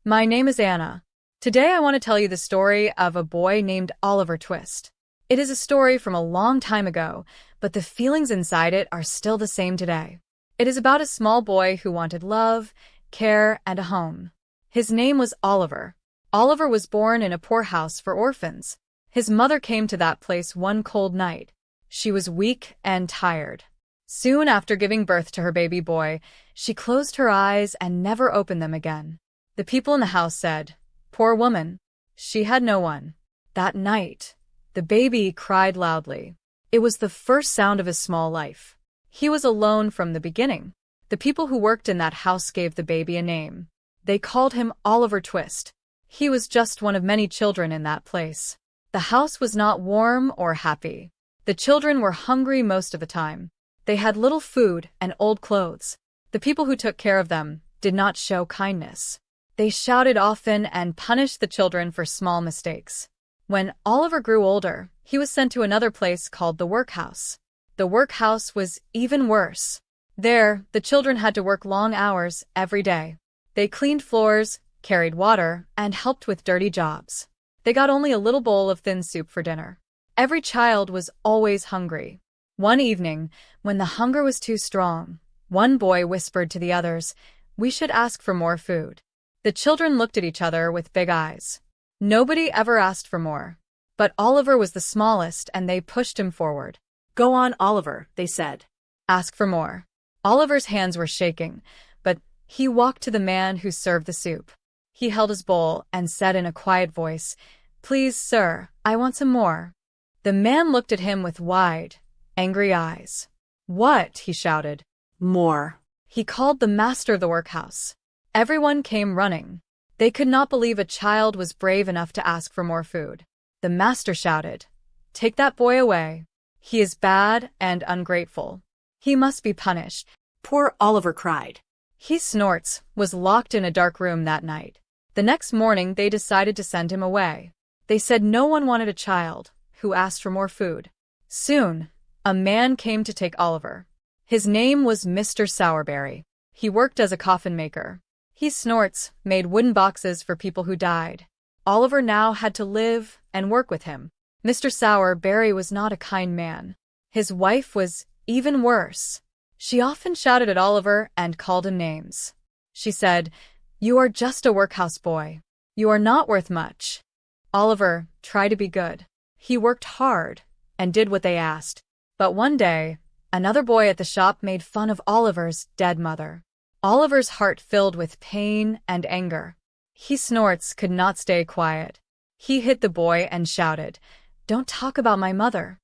My name is Anna. Today I want to tell you the story of a boy named Oliver Twist. It is a story from a long time ago, but the feelings inside it are still the same today. It is about a small boy who wanted love, care, and a home. His name was Oliver. Oliver was born in a poor house for orphans. His mother came to that place one cold night. She was weak and tired. Soon after giving birth to her baby boy, she closed her eyes and never opened them again. The people in the house said, "Poor woman." She had no one. That night, the baby cried loudly. It was the first sound of his small life. He was alone from the beginning. The people who worked in that house gave the baby a name. They called him Oliver Twist. He was just one of many children in that place. The house was not warm or happy. The children were hungry most of the time. They had little food and old clothes. The people who took care of them did not show kindness. They shouted often and punished the children for small mistakes. When Oliver grew older, he was sent to another place called the workhouse. The workhouse was even worse. There, the children had to work long hours every day. They cleaned floors, carried water, and helped with dirty jobs. They got only a little bowl of thin soup for dinner. Every child was always hungry. One evening, when the hunger was too strong, one boy whispered to the others, "We should ask for more food." The children looked at each other with big eyes. Nobody ever asked for more. But Oliver was the smallest and they pushed him forward. "Go on, Oliver," they said. "Ask for more." Oliver's hands were shaking, but he walked to the man who served the soup. He held his bowl and said in a quiet voice, "Please, sir, I want some more." The man looked at him with wide, angry eyes. "What?" he shouted. "More." He called the master of the workhouse. Everyone came running. They could not believe a child was brave enough to ask for more food. The master shouted, "Take that boy away. He is bad and ungrateful. He must be punished." Poor Oliver cried. He snorts was locked in a dark room that night. The next morning they decided to send him away. They said no one wanted a child who asked for more food. Soon, a man came to take Oliver. His name was Mr. Sourberry. He worked as a coffin maker. He snorts made wooden boxes for people who died. Oliver now had to live and work with him. Mr. Sourberry was not a kind man. His wife was even worse. She often shouted at Oliver and called him names. She said, "You are just a workhouse boy. You are not worth much." Oliver tried to be good. He worked hard and did what they asked. But one day, another boy at the shop made fun of Oliver's dead mother. Oliver's heart filled with pain and anger. He snorts could not stay quiet. He hit the boy and shouted, "Don't talk about my mother."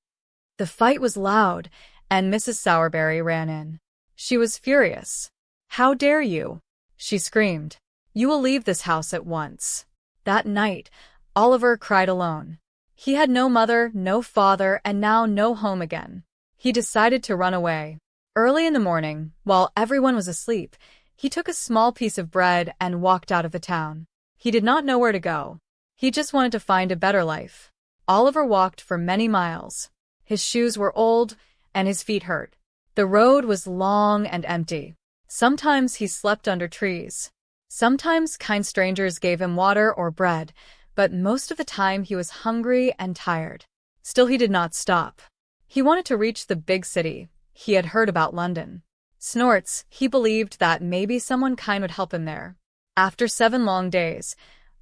The fight was loud, and Mrs. Sourberry ran in. She was furious. "How dare you?" she screamed. "You will leave this house at once." That night, Oliver cried alone. He had no mother, no father, and now no home again. He decided to run away. Early in the morning, while everyone was asleep, he took a small piece of bread and walked out of the town. He did not know where to go. He just wanted to find a better life. Oliver walked for many miles. His shoes were old, and his feet hurt. The road was long and empty. Sometimes he slept under trees. Sometimes kind strangers gave him water or bread, but most of the time he was hungry and tired. Still he did not stop. He wanted to reach the big city. He had heard about London. Snorts, he believed that maybe someone kind would help him there. After 7 long days,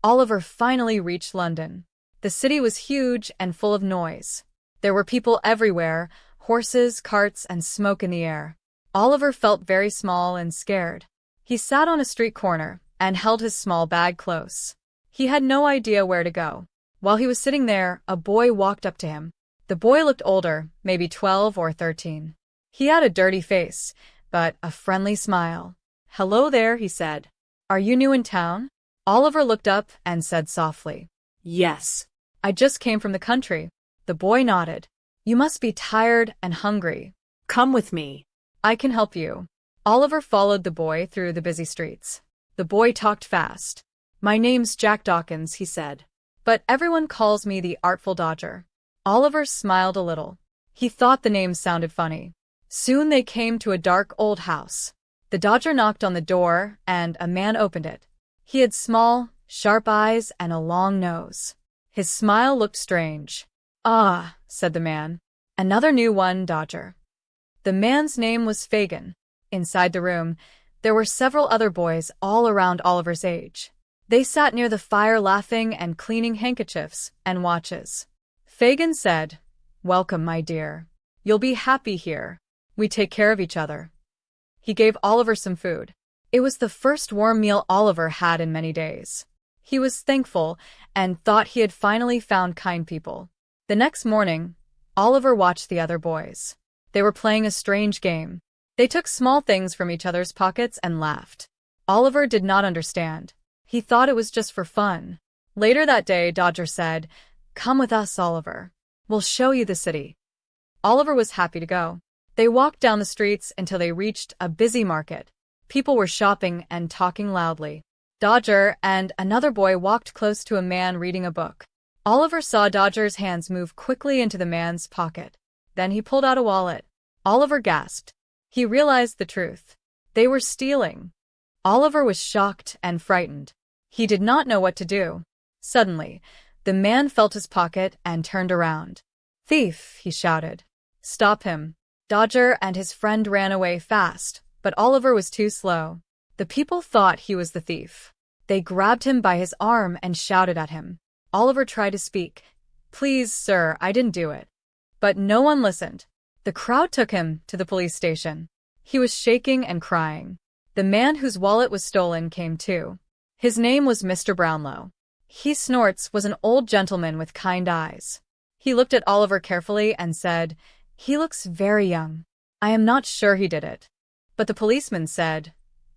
Oliver finally reached London. The city was huge and full of noise. There were people everywhere, horses, carts, and smoke in the air. Oliver felt very small and scared. He sat on a street corner and held his small bag close. He had no idea where to go. While he was sitting there, a boy walked up to him. The boy looked older, maybe 12 or 13. He had a dirty face, but a friendly smile. "Hello there," he said. "Are you new in town?" Oliver looked up and said softly, "Yes." "I just came from the country." The boy nodded. "You must be tired and hungry." "Come with me. "I can help you." Oliver followed the boy through the busy streets. The boy talked fast. "My name's Jack Dawkins," he said. "But everyone calls me the Artful Dodger." Oliver smiled a little. He thought the name sounded funny. Soon they came to a dark old house. The Dodger knocked on the door, and a man opened it. He had small, sharp eyes and a long nose. His smile looked strange. "Ah," said the man. "Another new one, Dodger." The man's name was Fagin. Inside the room, there were several other boys all around Oliver's age. They sat near the fire laughing and cleaning handkerchiefs and watches. Fagin said, "Welcome, my dear. You'll be happy here. We take care of each other." He gave Oliver some food. It was the first warm meal Oliver had in many days. He was thankful and thought he had finally found kind people. The next morning, Oliver watched the other boys. They were playing a strange game. They took small things from each other's pockets and laughed. Oliver did not understand. He thought it was just for fun. Later that day, Dodger said, "Come with us, Oliver. We'll show you the city." Oliver was happy to go. They walked down the streets until they reached a busy market. People were shopping and talking loudly. Dodger and another boy walked close to a man reading a book. Oliver saw Dodger's hands move quickly into the man's pocket. Then he pulled out a wallet. Oliver gasped. He realized the truth. They were stealing. Oliver was shocked and frightened. He did not know what to do. Suddenly, the man felt his pocket and turned around. "Thief!" he shouted. "Stop him." Dodger and his friend ran away fast, but Oliver was too slow. The people thought he was the thief. They grabbed him by his arm and shouted at him. Oliver tried to speak. "Please, sir, I didn't do it." But no one listened. The crowd took him to the police station. He was shaking and crying. The man whose wallet was stolen came too. His name was Mr. Brownlow. He Snorts was an old gentleman with kind eyes. He looked at Oliver carefully and said, "He looks very young. I am not sure he did it." But the policeman said,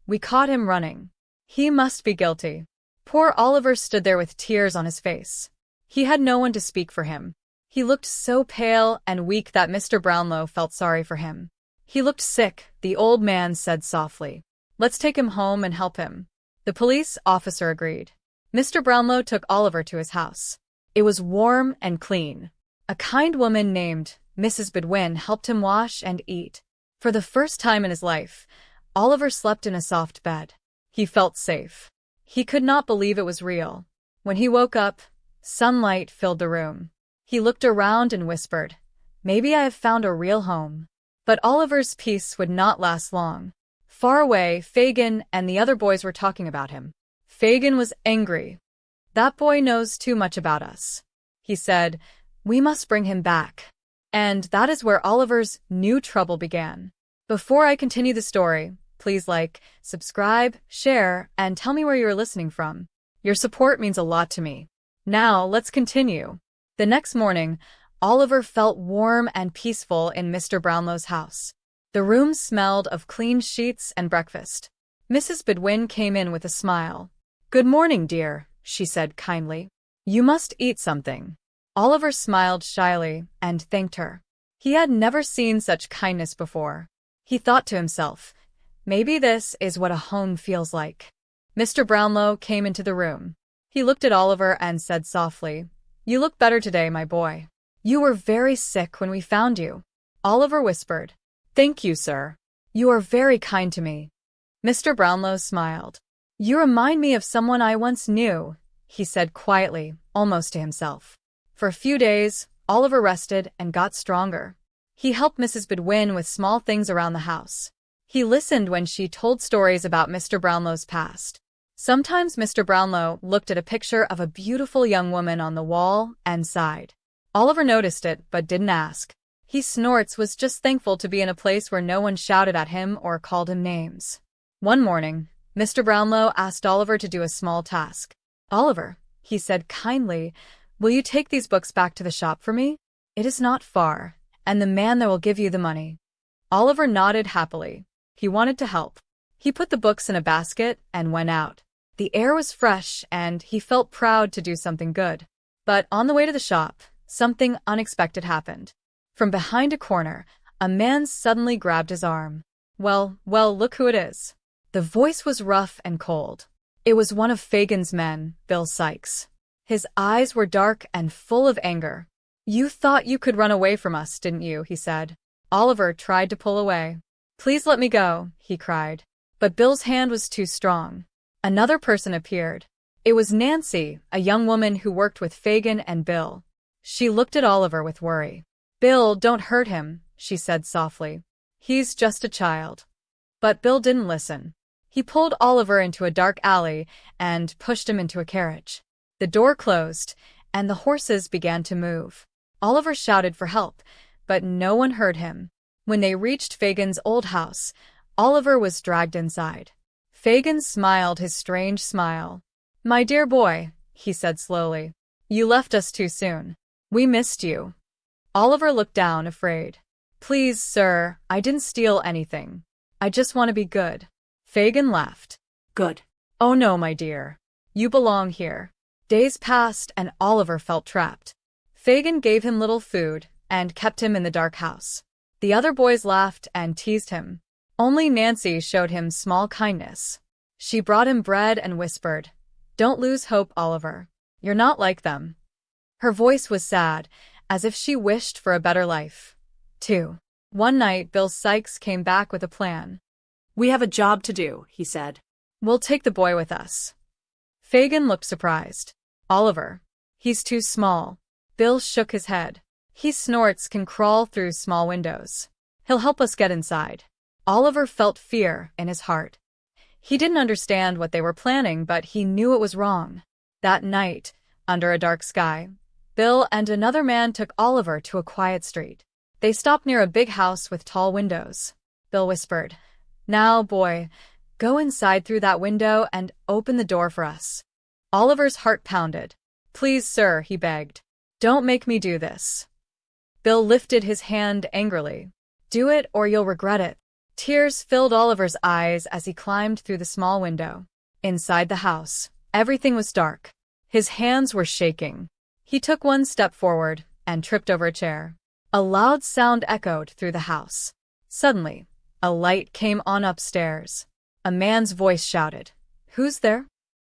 "We caught him running. He must be guilty." Poor Oliver stood there with tears on his face. He had no one to speak for him. He looked so pale and weak that Mr. Brownlow felt sorry for him. "He looked sick," the old man said softly. "Let's take him home and help him." The police officer agreed. Mr. Brownlow took Oliver to his house. It was warm and clean. A kind woman named Mrs. Bedwin helped him wash and eat. For the first time in his life, Oliver slept in a soft bed. He felt safe. He could not believe it was real. When he woke up, sunlight filled the room. He looked around and whispered, "Maybe I have found a real home." But Oliver's peace would not last long. Far away, Fagin and the other boys were talking about him. Fagin was angry. "That boy knows too much about us," he said. "We must bring him back." And that is where Oliver's new trouble began. Before I continue the story, please like, subscribe, share, and tell me where you're listening from. Your support means a lot to me. Now, let's continue. The next morning, Oliver felt warm and peaceful in Mr. Brownlow's house. The room smelled of clean sheets and breakfast. Mrs. Bedwin came in with a smile. "Good morning, dear," she said kindly. "You must eat something." Oliver smiled shyly and thanked her. He had never seen such kindness before. He thought to himself, maybe this is what a home feels like. Mr. Brownlow came into the room. He looked at Oliver and said softly, "You look better today, my boy. You were very sick when we found you." Oliver whispered, "Thank you, sir. You are very kind to me." Mr. Brownlow smiled. "You remind me of someone I once knew," he said quietly, almost to himself. For a few days, Oliver rested and got stronger. He helped Mrs. Bedwin with small things around the house. He listened when she told stories about Mr. Brownlow's past. Sometimes Mr. Brownlow looked at a picture of a beautiful young woman on the wall and sighed. Oliver noticed it but didn't ask. He Snorts was just thankful to be in a place where no one shouted at him or called him names. One morning, Mr. Brownlow asked Oliver to do a small task. "Oliver," he said kindly, "will you take these books back to the shop for me? It is not far, and the man there will give you the money." Oliver nodded happily. He wanted to help. He put the books in a basket and went out. The air was fresh and he felt proud to do something good. But on the way to the shop, something unexpected happened. From behind a corner, a man suddenly grabbed his arm. Well, look who it is." The voice was rough and cold. It was one of Fagin's men, Bill Sykes. His eyes were dark and full of anger. "You thought you could run away from us, didn't you?" he said. Oliver tried to pull away. "Please let me go," he cried. But Bill's hand was too strong. Another person appeared. It was Nancy, a young woman who worked with Fagin and Bill. She looked at Oliver with worry. "Bill, don't hurt him," she said softly. "He's just a child." But Bill didn't listen. He pulled Oliver into a dark alley and pushed him into a carriage. The door closed, and the horses began to move. Oliver shouted for help, but no one heard him. When they reached Fagin's old house, Oliver was dragged inside. Fagin smiled his strange smile. "My dear boy," he said slowly, "you left us too soon. We missed you." Oliver looked down, afraid. "Please, sir, I didn't steal anything. I just want to be good." Fagin laughed. Good. "Oh no, my dear. You belong here." Days passed and Oliver felt trapped. Fagin gave him little food and kept him in the dark house. The other boys laughed and teased him. Only Nancy showed him small kindness. She brought him bread and whispered, "Don't lose hope, Oliver. You're not like them." Her voice was sad, as if she wished for a better life. 2. One night, Bill Sykes came back with a plan. "We have a job to do," he said. "We'll take the boy with us." Fagin looked surprised. "Oliver. He's too small." Bill shook his head. "He snorts, can crawl through small windows. He'll help us get inside." Oliver felt fear in his heart. He didn't understand what they were planning, but he knew it was wrong. That night, under a dark sky, Bill and another man took Oliver to a quiet street. They stopped near a big house with tall windows. Bill whispered, "Now, boy, go inside through that window and open the door for us." Oliver's heart pounded. "Please, sir," he begged. "Don't make me do this." Bill lifted his hand angrily. "Do it or you'll regret it." Tears filled Oliver's eyes as he climbed through the small window. Inside the house, everything was dark. His hands were shaking. He took one step forward and tripped over a chair. A loud sound echoed through the house. Suddenly, a light came on upstairs. A man's voice shouted, "Who's there?"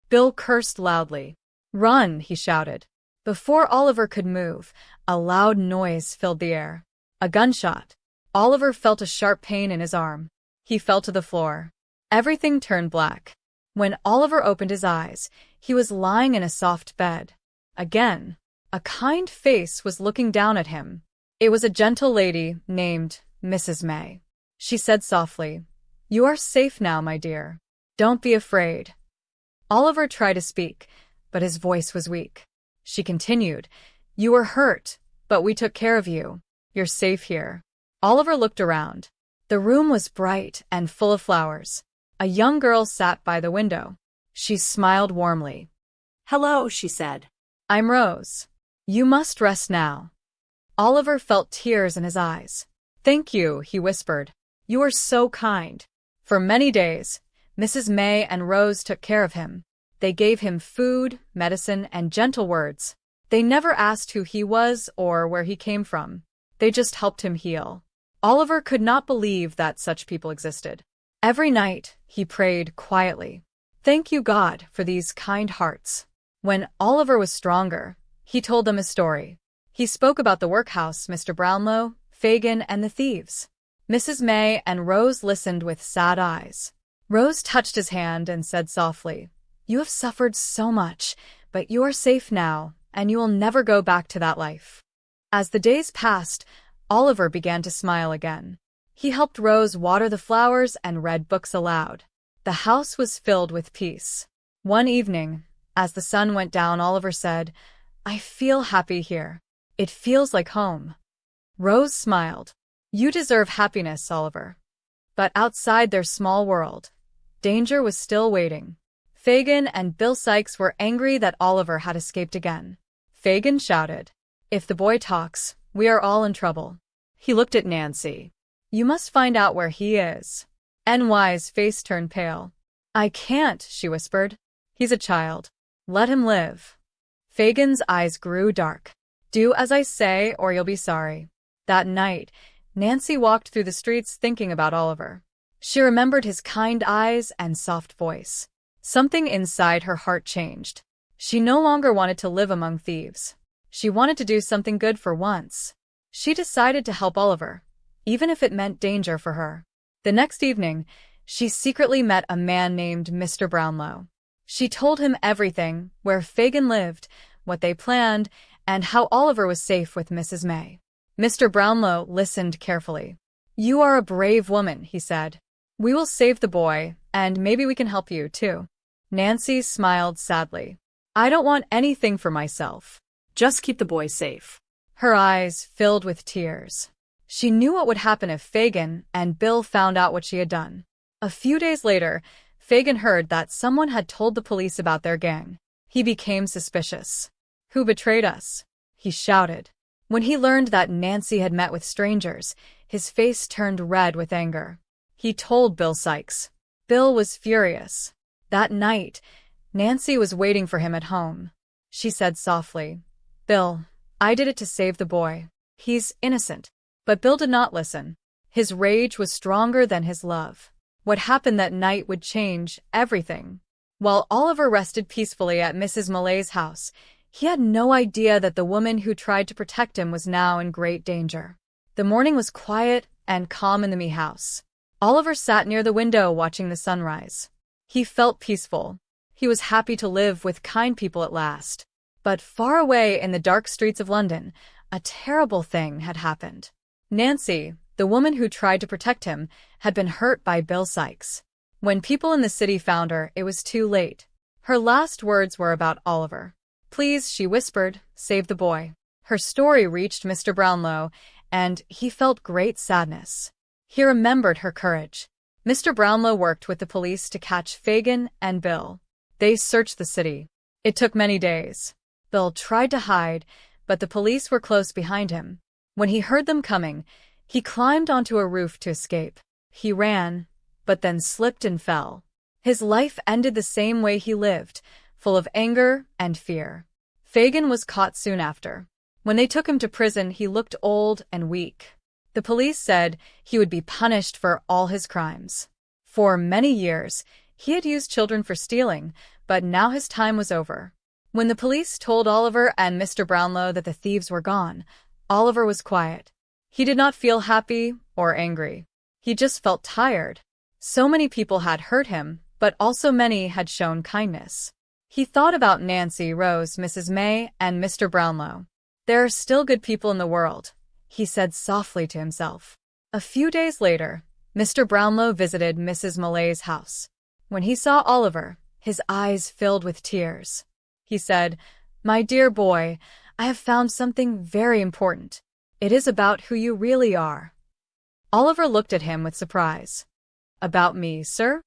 Bill cursed loudly. "Run," he shouted. Before Oliver could move, a loud noise filled the air. A gunshot. Oliver felt a sharp pain in his arm. He fell to the floor. Everything turned black. When Oliver opened his eyes, he was lying in a soft bed. Again, a kind face was looking down at him. It was a gentle lady named Mrs. May. She said softly, "You are safe now, my dear. Don't be afraid." Oliver tried to speak, but his voice was weak. She continued, "You were hurt, but we took care of you. You're safe here." Oliver looked around. The room was bright and full of flowers. A young girl sat by the window. She smiled warmly. "Hello," she said. "I'm Rose. You must rest now." Oliver felt tears in his eyes. "Thank you," he whispered. "You are so kind." For many days, Mrs. May and Rose took care of him. They gave him food, medicine, and gentle words. They never asked who he was or where he came from. They just helped him heal. Oliver could not believe that such people existed. Every night, he prayed quietly. "Thank you, God, for these kind hearts." When Oliver was stronger, he told them his story. He spoke about the workhouse, Mr. Brownlow, Fagin, and the thieves. Mrs. May and Rose listened with sad eyes. Rose touched his hand and said softly, "You have suffered so much, but you are safe now, and you will never go back to that life." As the days passed, Oliver began to smile again. He helped Rose water the flowers and read books aloud. The house was filled with peace. One evening, as the sun went down, Oliver said, "I feel happy here. It feels like home." Rose smiled. "You deserve happiness, Oliver." But outside their small world, danger was still waiting. Fagin and Bill Sykes were angry that Oliver had escaped again. Fagin shouted, "If the boy talks, we are all in trouble." He looked at Nancy. "You must find out where he is." NY's face turned pale. "I can't," she whispered. "He's a child. Let him live." Fagin's eyes grew dark. "Do as I say or you'll be sorry." That night, Nancy walked through the streets thinking about Oliver. She remembered his kind eyes and soft voice. Something inside her heart changed. She no longer wanted to live among thieves. She wanted to do something good for once. She decided to help Oliver, even if it meant danger for her. The next evening, she secretly met a man named Mr. Brownlow. She told him everything, where Fagin lived, what they planned, and how Oliver was safe with Mrs. May. Mr. Brownlow listened carefully. "You are a brave woman," he said. "We will save the boy, and maybe we can help you, too." Nancy smiled sadly. "I don't want anything for myself. Just keep the boy safe." Her eyes filled with tears. She knew what would happen if Fagin and Bill found out what she had done. A few days later, Fagin heard that someone had told the police about their gang. He became suspicious. "Who betrayed us?" he shouted. When he learned that Nancy had met with strangers, his face turned red with anger. He told Bill Sykes. Bill was furious. That night, Nancy was waiting for him at home. She said softly, "Bill, I did it to save the boy. He's innocent." But Bill did not listen. His rage was stronger than his love. What happened that night would change everything. While Oliver rested peacefully at Mrs. Millay's house, he had no idea that the woman who tried to protect him was now in great danger. The morning was quiet and calm in the Mee house. Oliver sat near the window watching the sunrise. He felt peaceful. He was happy to live with kind people at last. But far away in the dark streets of London, a terrible thing had happened. Nancy, the woman who tried to protect him, had been hurt by Bill Sykes. When people in the city found her, it was too late. Her last words were about Oliver. "Please," she whispered, "save the boy." Her story reached Mr. Brownlow, and he felt great sadness. He remembered her courage. Mr. Brownlow worked with the police to catch Fagin and Bill. They searched the city. It took many days. Bill tried to hide, but the police were close behind him. When he heard them coming, he climbed onto a roof to escape. He ran, but then slipped and fell. His life ended the same way he lived, full of anger and fear. Fagin was caught soon after. When they took him to prison, he looked old and weak. The police said he would be punished for all his crimes. For many years, he had used children for stealing, but now his time was over. When the police told Oliver and Mr. Brownlow that the thieves were gone, Oliver was quiet. He did not feel happy or angry. He just felt tired. So many people had hurt him, but also many had shown kindness. He thought about Nancy, Rose, Mrs. May, and Mr. Brownlow. "There are still good people in the world," he said softly to himself. A few days later, Mr. Brownlow visited Mrs. Millay's house. When he saw Oliver, his eyes filled with tears. He said, "My dear boy, I have found something very important. It is about who you really are." Oliver looked at him with surprise. "About me, sir?"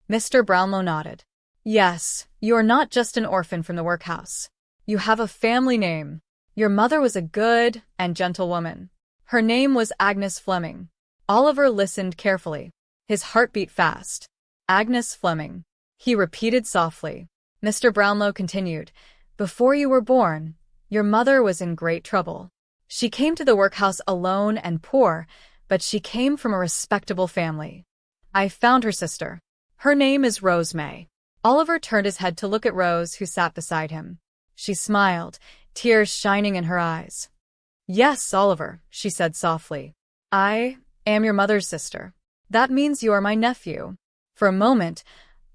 Mr. Brownlow nodded. "Yes, you are not just an orphan from the workhouse. You have a family name. Your mother was a good and gentle woman. Her name was Agnes Fleming." Oliver listened carefully. His heart beat fast. "Agnes Fleming," he repeated softly. Mr. Brownlow continued, "Before you were born, your mother was in great trouble. She came to the workhouse alone and poor, but she came from a respectable family. I found her sister. Her name is Rose May." Oliver turned his head to look at Rose, who sat beside him. She smiled, tears shining in her eyes. "Yes, Oliver," she said softly. "I am your mother's sister. That means you are my nephew." For a moment,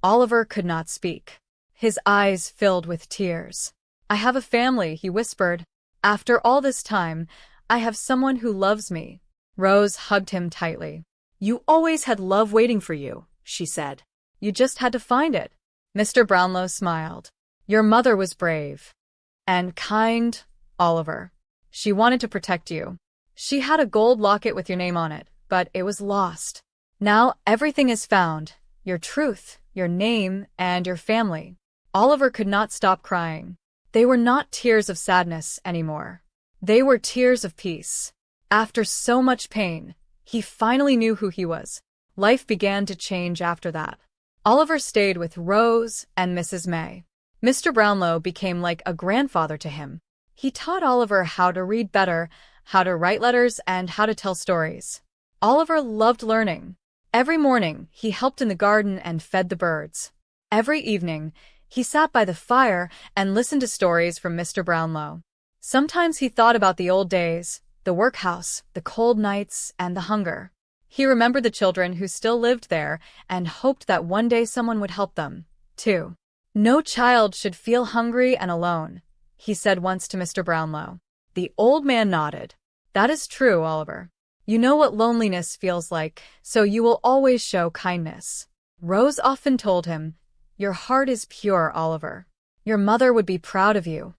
Oliver could not speak. His eyes filled with tears. "I have a family," he whispered. "After all this time, I have someone who loves me." Rose hugged him tightly. "You always had love waiting for you," she said. "You just had to find it." Mr. Brownlow smiled. "Your mother was brave and kind, Oliver. She wanted to protect you. She had a gold locket with your name on it, but it was lost. Now everything is found, your truth, your name, and your family." Oliver could not stop crying. They were not tears of sadness anymore. They were tears of peace. After so much pain, he finally knew who he was. Life began to change after that. Oliver stayed with Rose and Mrs. May. Mr. Brownlow became like a grandfather to him. He taught Oliver how to read better, how to write letters, and how to tell stories. Oliver loved learning. Every morning, he helped in the garden and fed the birds. Every evening, he sat by the fire and listened to stories from Mr. Brownlow. Sometimes he thought about the old days, the workhouse, the cold nights, and the hunger. He remembered the children who still lived there and hoped that one day someone would help them, too. "No child should feel hungry and alone," he said once to Mr. Brownlow. The old man nodded. "That is true, Oliver. You know what loneliness feels like, so you will always show kindness." Rose often told him, "Your heart is pure, Oliver. Your mother would be proud of you."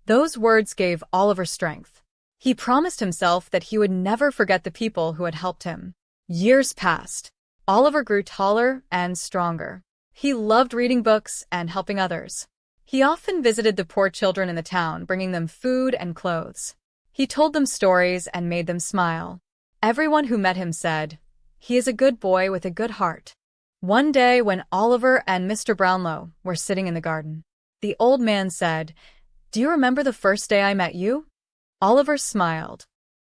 Those words gave Oliver strength. He promised himself that he would never forget the people who had helped him. Years passed. Oliver grew taller and stronger. He loved reading books and helping others. He often visited the poor children in the town, bringing them food and clothes. He told them stories and made them smile. Everyone who met him said, "He is a good boy with a good heart." One day when Oliver and Mr. Brownlow were sitting in the garden, the old man said, "Do you remember the first day I met you?" Oliver smiled.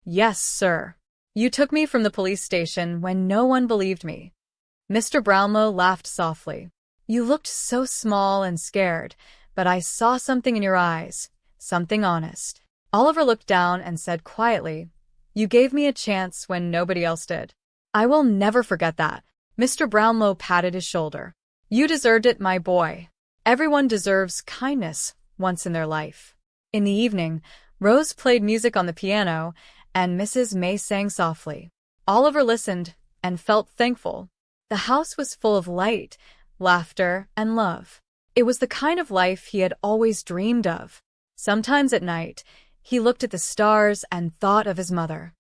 "Yes, sir. You took me from the police station when no one believed me." Mr. Brownlow laughed softly. "You looked so small and scared, but I saw something in your eyes, something honest." Oliver looked down and said quietly, "You gave me a chance when nobody else did. I will never forget that." Mr. Brownlow patted his shoulder. "You deserved it, my boy. Everyone deserves kindness once in their life." In the evening, Rose played music on the piano, and Mrs. May sang softly. Oliver listened and felt thankful. The house was full of light, laughter, and love. It was the kind of life he had always dreamed of. Sometimes at night, he looked at the stars and thought of his mother.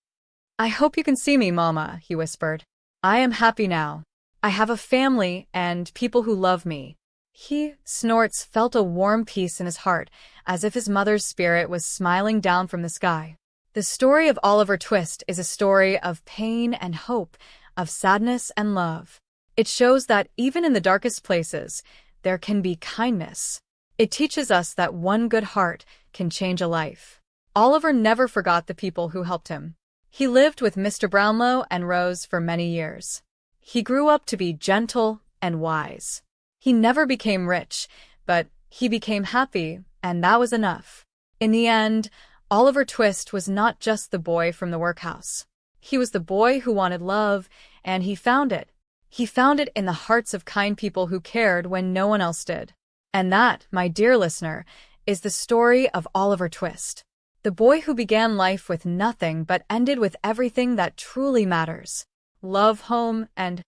"I hope you can see me, Mama," he whispered. "I am happy now. I have a family and people who love me." He, Snorts, felt a warm peace in his heart, as if his mother's spirit was smiling down from the sky. The story of Oliver Twist is a story of pain and hope, of sadness and love. It shows that even in the darkest places, there can be kindness. It teaches us that one good heart can change a life. Oliver never forgot the people who helped him. He lived with Mr. Brownlow and Rose for many years. He grew up to be gentle and wise. He never became rich, but he became happy, and that was enough. In the end, Oliver Twist was not just the boy from the workhouse. He was the boy who wanted love, and he found it. He found it in the hearts of kind people who cared when no one else did. And that, my dear listener, is the story of Oliver Twist. The boy who began life with nothing but ended with everything that truly matters: love, home, and